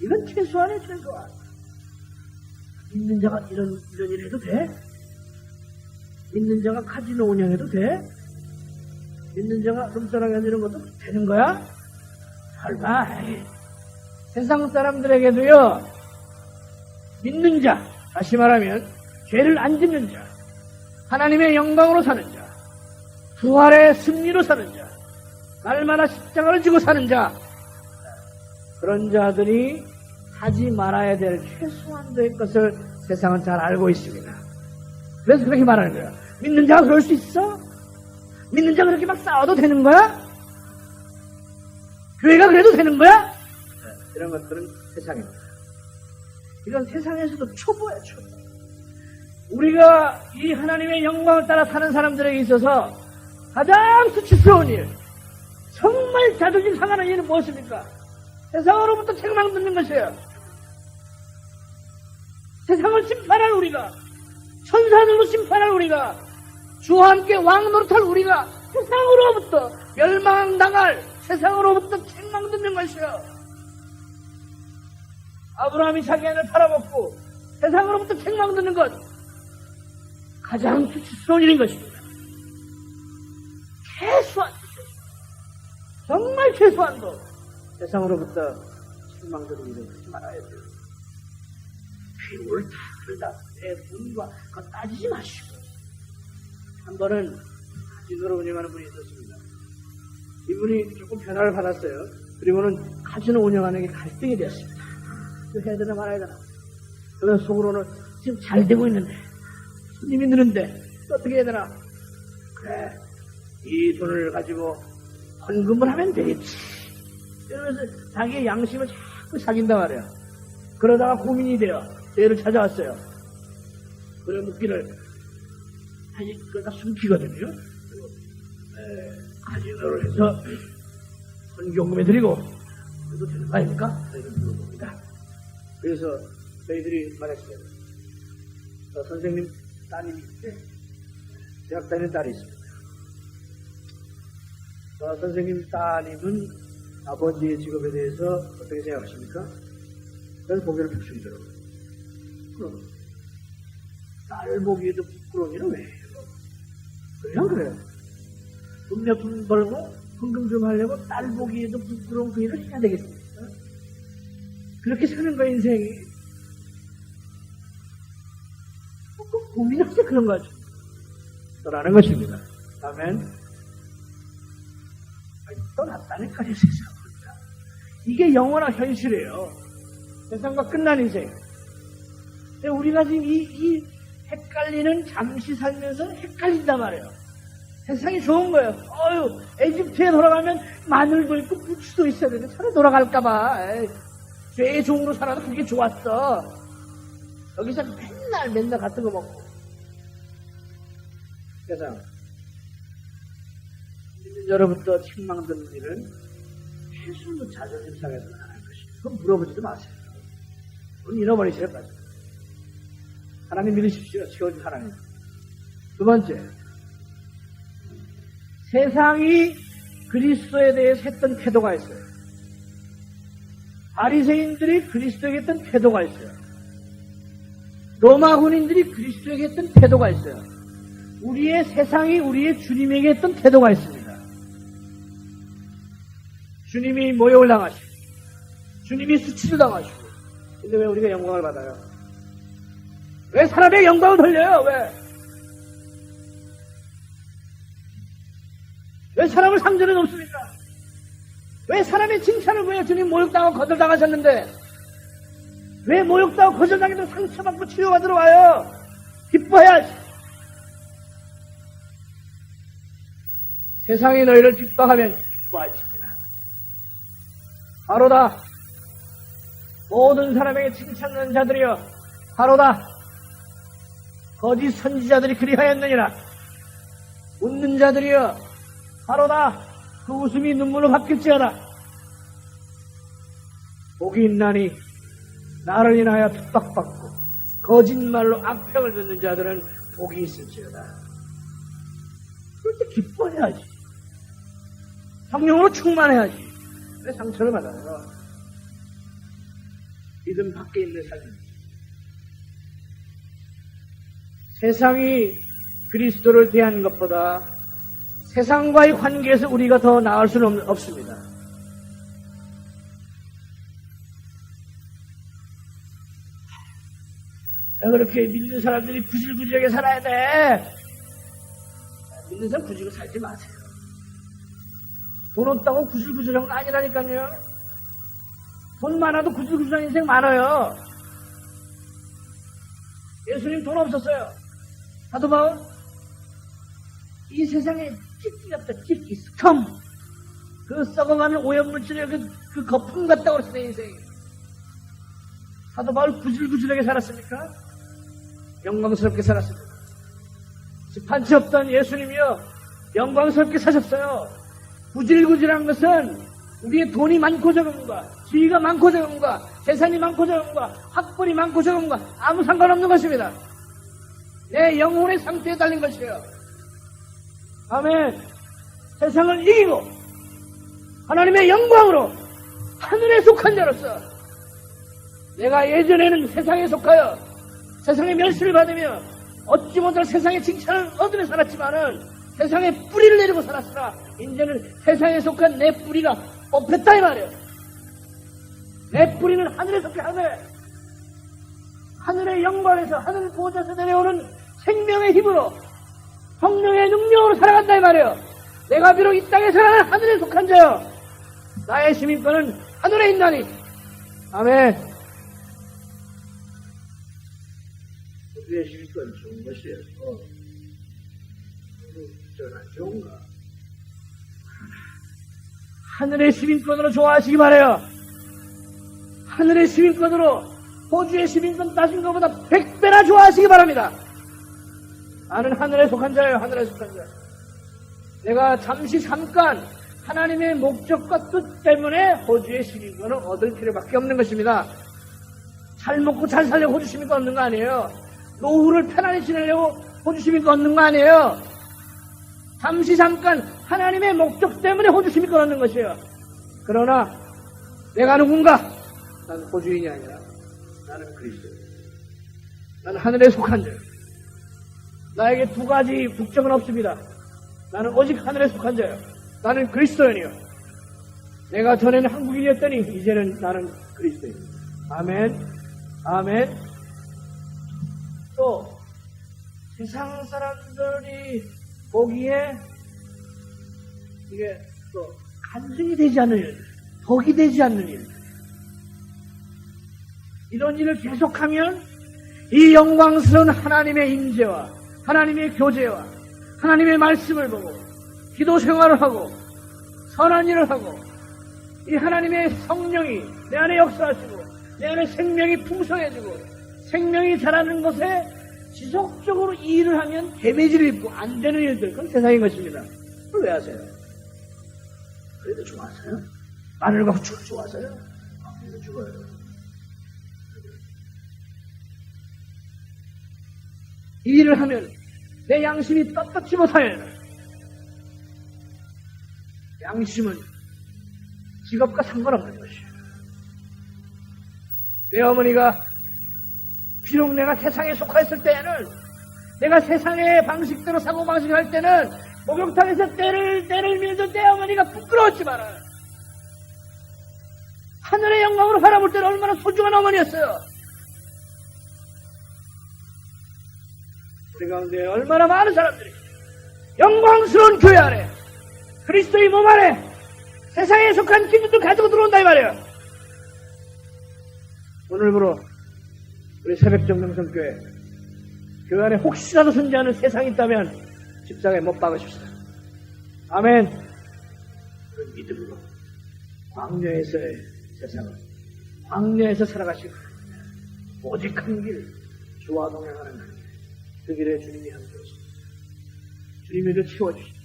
이건 최소한의 최소한. 믿는 자가 이런 일 해도 돼? 믿는 자가 카지노 운영해도 돼? 믿는 자가 rum사랑에 이런 것도 되는 거야? 설마. 세상 사람들에게도요, 믿는 자, 다시 말하면 죄를 안 짓는 자, 하나님의 영광으로 사는 자, 부활의 승리로 사는 자, 날마다 십자가를 지고 사는 자, 그런 자들이 하지 말아야 될 최소한도의 것을 세상은 잘 알고 있습니다. 그래서 그렇게 말하는 거예요. 믿는 자가 그럴 수 있어? 믿는 자가 그렇게 막 싸워도 되는 거야? 교회가 그래도 되는 거야? 이런 것들은 세상입니다. 이건 세상에서도 초보야, 초보. 우리가 이 하나님의 영광을 따라 사는 사람들에게 있어서 가장 수치스러운 일, 정말 자존심 상하는 일은 무엇입니까? 세상으로부터 책망 듣는 것이에요. 세상을 심판할 우리가, 천사들로 심판할 우리가, 주와 함께 왕 노릇할 우리가 세상으로부터 멸망당할, 세상으로부터 책망 듣는 것이요. 아브라함이 자기 아내를 팔아먹고 세상으로부터 책망 듣는 것, 가장 수치스러운 일인 것입니다. 최소한, 정말 최소한도 세상으로부터 책망 듣는 일을 하지 말아야 돼요. 옳다, 그러다, 내 분과 그거 따지지 마시고. 한 번은 카지노를 운영하는 분이 있었습니다. 이분이 조금 변화를 받았어요. 그리고는 카지노 운영하는 게 갈등이 되었습니다. 이거 해야 되나 말아야 되나. 그래서 속으로는 지금 잘 되고 있는데, 손님이 느는데, 어떻게 해야 되나. 그래, 이 돈을 가지고 헌금을 하면 되겠지. 이러면서 자기의 양심을 자꾸 사귄단 말이야. 그러다가 고민이 돼요. 저희를 찾아왔어요. 그래 묻기를, 아니, 그러다 숨기거든요. 카지노를 해서 헌금해 드리고, 그래도 되는 거 아닙니까? 저희를 물어봅니다. 그래서 저희들이 말했어요. 선생님 따님이 있는데, 대학 다니는 딸이 있습니다. 선생님 따님은 아버지의 직업에 대해서 어떻게 생각하십니까? 그래서 고개를 푹 숙이더라고요. 그럼 딸 보기에도 부끄러운 일은 왜 해요? 그냥 그래요. 돈 몇 푼 벌고 헌금 좀 하려고 딸 보기에도 부끄러운 그 일을 해야 되겠습니까? 그렇게 사는 거야, 인생이. 꼭 고민할 때 그런 거죠. 떠나는 것입니다. 아멘. 떠났다니까, 세상입니다. 이게 영원한 현실이에요. 세상과 끝난 인생. 근데 우리가 지금 이 헷갈리는, 잠시 살면서 헷갈린단 말이에요. 세상이 좋은 거예요. 에집트에 돌아가면 마늘도 있고 부추도 있어야 되는데 차라리 돌아갈까봐. 죄의 종으로 살아도 그게 좋았어. 여기서 맨날 같은 거 먹고. 세상. 여러분도 책망 듣는 일은 최소한도 자존심 상해서는 안 할 것이에요. 그건 물어보지도 마세요. 그건 잃어버리실 거예요. 하나님 믿으십시오. 지어준 하나님. 두 번째, 세상이 그리스도에 대해서 했던 태도가 있어요. 바리새인들이 그리스도에게 했던 태도가 있어요. 로마 군인들이 그리스도에게 했던 태도가 있어요. 우리의 세상이 우리의 주님에게 했던 태도가 있습니다. 주님이 모욕을 당하시고, 주님이 수치를 당하시고, 근데 왜 우리가 영광을 받아요? 왜 사람의 영광을 돌려요? 왜 사람을 상전해 놓습니까? 왜 사람의 칭찬을 왜 주님 모욕당하고 거절당하셨는데, 왜 모욕당하고 거절당해도 상처받고 치료받으러 와요? 기뻐해야지. 세상이 너희를 핍박하면 기뻐하십니다. 바로다. 모든 사람에게 칭찬하는 자들이여, 바로다. 거짓 선지자들이 그리하였느니라. 웃는 자들이여, 바로다. 그 웃음이 눈물로 바뀔지어다. 복이 있나니 나를 인하여 핍박받고 거짓말로 악평을 듣는 자들은 복이 있을지어다. 그럴 때 기뻐해야지. 성령으로 충만해야지. 왜 상처를 받아요? 믿음 밖에 있는 삶. 세상이 그리스도를 대하는 것보다 세상과의 관계에서 우리가 더 나을 수는 없습니다. 왜 그렇게 믿는 사람들이 구질구질하게 살아야 돼? 믿는 사람 구질구질 살지 마세요. 돈 없다고 구질구질한 건 아니라니까요. 돈 많아도 구질구질한 인생 많아요. 예수님 돈 없었어요. 사도 바울, 이 세상에 찢기 같다, 찢기, 스컴. 그 썩어가는 오염물질의 그 거품 같다고 그랬어요, 인생이. 사도 바울 구질구질하게 살았습니까? 영광스럽게 살았습니다. 한치 없던 예수님이요, 영광스럽게 사셨어요. 구질구질한 것은 우리의 돈이 많고 적은가, 지위가 많고 적은가, 재산이 많고 적은가, 학벌이 많고 적은가 아무 상관없는 것입니다. 내 영혼의 상태에 달린 것이에요. 아멘. 세상을 이기고 하나님의 영광으로 하늘에 속한 자로서 내가 예전에는 세상에 속하여 세상의 멸시를 받으며 얻지 못할 세상의 칭찬을 얻으며 살았지만은 세상에 뿌리를 내리고 살았으나 이제는 세상에 속한 내 뿌리가 뽑혔다 이 말이에요. 내 뿌리는 하늘에 속해 하늘의 영광에서 하늘 보좌에서 내려오는 생명의 힘으로 성령의 능력으로 살아간다 이 말이에요. 내가 비록 이 땅에 살아가는 하늘에 속한 자여 나의 시민권은 하늘에 있나니. 아멘. 우리의 시민권 좋은 것이에요. 저는 좋은가? 하늘의 시민권으로 좋아하시기 바라요. 하늘의 시민권으로 호주의 시민권 따신 것보다 100배나 좋아하시기 바랍니다. 나는 하늘에 속한 자예요. 하늘에 속한 자. 내가 잠깐 하나님의 목적과 뜻 때문에 호주의 시민권을 얻을 필요밖에 없는 것입니다. 잘 먹고 잘 살려고 호주 시민권 얻는 거 아니에요. 노후를 편안히 지내려고 호주 시민권 얻는 거 아니에요. 잠깐 하나님의 목적 때문에 호주 시민권 얻는 것이에요. 그러나 내가 누군가? 나는 호주인이 아니라 나는 그리스도. 나는 하늘에 속한 자예요. 나에게 두 가지 국적은 없습니다. 나는 오직 하늘에 속한 자예요. 나는 그리스도인이요. 내가 전에는 한국인이었더니 이제는 나는 그리스도인. 아멘. 아멘. 또 세상 사람들이 보기에 이게 또 간증이 되지 않는 일, 덕이 되지 않는 일, 이런 일을 계속하면 이 영광스러운 하나님의 임재와 하나님의 교제와 하나님의 말씀을 보고 기도 생활을 하고 선한 일을 하고 이 하나님의 성령이 내 안에 역사하시고 내 안에 생명이 풍성해지고 생명이 자라는 것에 지속적으로 이 일을 하면 데미지를 입고 안 되는 일들, 그건 세상인 것입니다. 그걸 왜 하세요? 그래도 좋아하세요? 마늘과 후추가 좋아하세요? 그래도 죽어요. 이 일을 하면 내 양심이 떳떳지 못하여 양심은 직업과 상관없는 것이에요. 내 어머니가 비록 내가 세상에 속하였을 때에는 내가 세상의 방식대로 사고방식을 할 때는 목욕탕에서 때를 밀던 내 어머니가 부끄러웠지만 하늘의 영광으로 바라볼 때는 얼마나 소중한 어머니였어요. 우리 가운데 얼마나 많은 사람들이 영광스러운 교회 안에 그리스도의 몸 안에 세상에 속한 기준도 가지고 들어온다 이 말이에요. 오늘부로 우리 새벽정명성교회 교회 안에 혹시라도 존재하는 세상이 있다면 십자가에 못 박으십시다. 아멘. 그런 믿음으로 광야에서의 세상을 광야에서 살아가시고 오직 한 길 주와 동행하는 한 길, 그 길에 주님이 함께 하십니다. 주님에게 채워주십니다.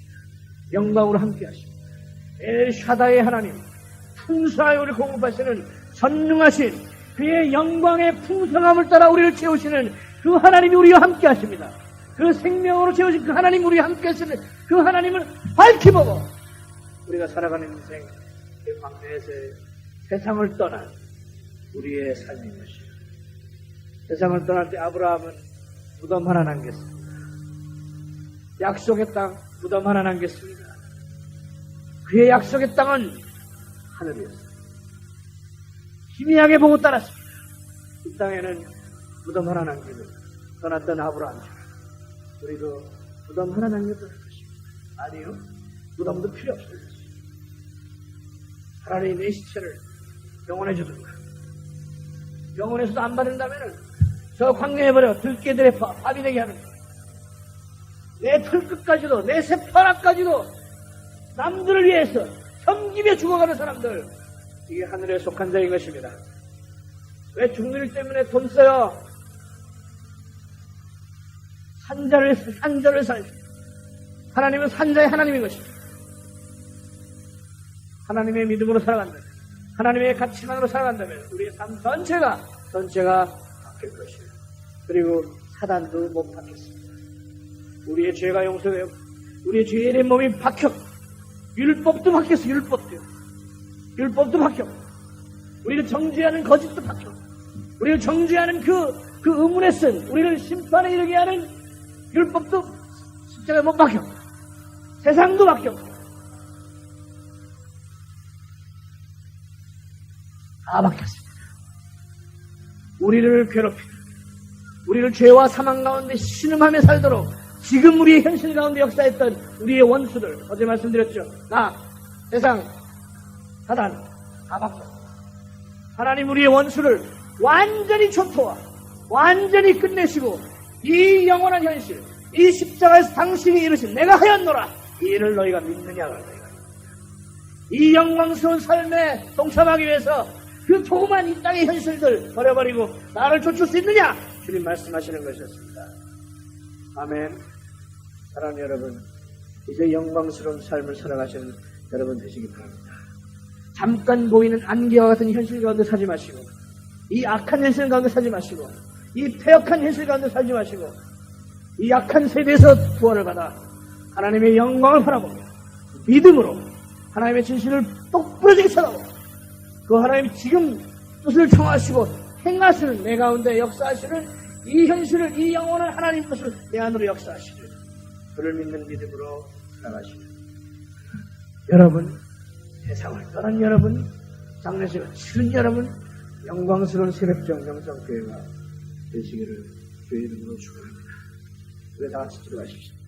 영광으로 함께 하십니다. 엘 샤다의 하나님, 풍성하여 우리 공급하시는 전능하신 그의 영광의 풍성함을 따라 우리를 채우시는 그 하나님이 우리와 함께 하십니다. 그 생명으로 채우신 그 하나님 우리와 함께 하시는 그 하나님을 밝히 보고 우리가 살아가는 인생 그 광야에서의 세상을 떠난 우리의 삶인 것이요. 세상을 떠날 때 아브라함은 무덤 하나 남겼습니다. 약속의 땅 무덤 하나 남겼습니다. 그의 약속의 땅은 하늘이었습니다. 희미하게 보고 따랐습니다. 이 땅에는 무덤 하나 남기고 떠났던 아브라함처럼 우리도 무덤 하나 남겼던 것입니다. 아니요, 무덤도 필요 없어요. 차라리 내 시체를 병원에 주든가, 병원에서도 안 받는다면은 저 광야해버려 들깨들의 밥이 되게 하는 거예요. 내 털끝까지도 내 새파락까지도 남들을 위해서 섬기며 죽어가는 사람들, 이게 하늘에 속한 자인 것입니다. 왜 죽는 일 때문에 돈 써요? 산자를 살. 하나님은 산자의 하나님인 것입니다. 하나님의 믿음으로 살아간다면, 하나님의 가치관으로 살아간다면 우리의 삶 전체가 바뀔 것이에요. 그리고 사단도 못 바뀌었습니다. 우리의 죄가 용서되고 우리의 죄의 몸이 바뀌었고 율법도 바뀌었어. 율법도 바뀌었고 우리를 정죄하는 거짓도 바뀌었고 우리를 정죄하는 그 의문에 쓴 우리를 심판에 이르게 하는 율법도 십자가에 못 바뀌었고 세상도 바뀌었고 다 바뀌었습니다. 우리를 괴롭히는 우리를 죄와 사망 가운데 신음하며 살도록 지금 우리의 현실 가운데 역사했던 우리의 원수들, 어제 말씀드렸죠. 나, 세상, 사단 다 바뀌었습니다. 하나님 우리의 원수를 완전히 초토화, 완전히 끝내시고 이 영원한 현실, 이 십자가에서 당신이 이루신 내가 하였노라 이 일을 너희가 믿느냐가 이 영광스러운 삶에 동참하기 위해서 그 조그만 이 땅의 현실들 버려버리고 나를 좇을 수 있느냐 주님 말씀하시는 것이었습니다. 아멘. 사랑하는 여러분, 이제 영광스러운 삶을 살아가시는 여러분 되시기 바랍니다. 잠깐 보이는 안개와 같은 현실 가운데 살지 마시고 이 악한 현실 가운데 살지 마시고 이 폐역한 현실 가운데 살지 마시고 이 약한 세대에서 구원을 받아 하나님의 영광을 바라보며 믿음으로 하나님의 진실을 똑부러지게 쳐다보고 그 하나님이 지금 뜻을 청하시고 행하시는 내 가운데 역사하시는 이 현실을 이 영원한 하나님 뜻을 내 안으로 역사하시는 그를 믿는 믿음으로 살아가시는 여러분, 세상을 떠난 여러분, 장례식을 치른 여러분, 영광스러운 새벽정 영성교회가 되시기를 주의 이름으로 축원합니다. 우리 다 같이 들어가십시오.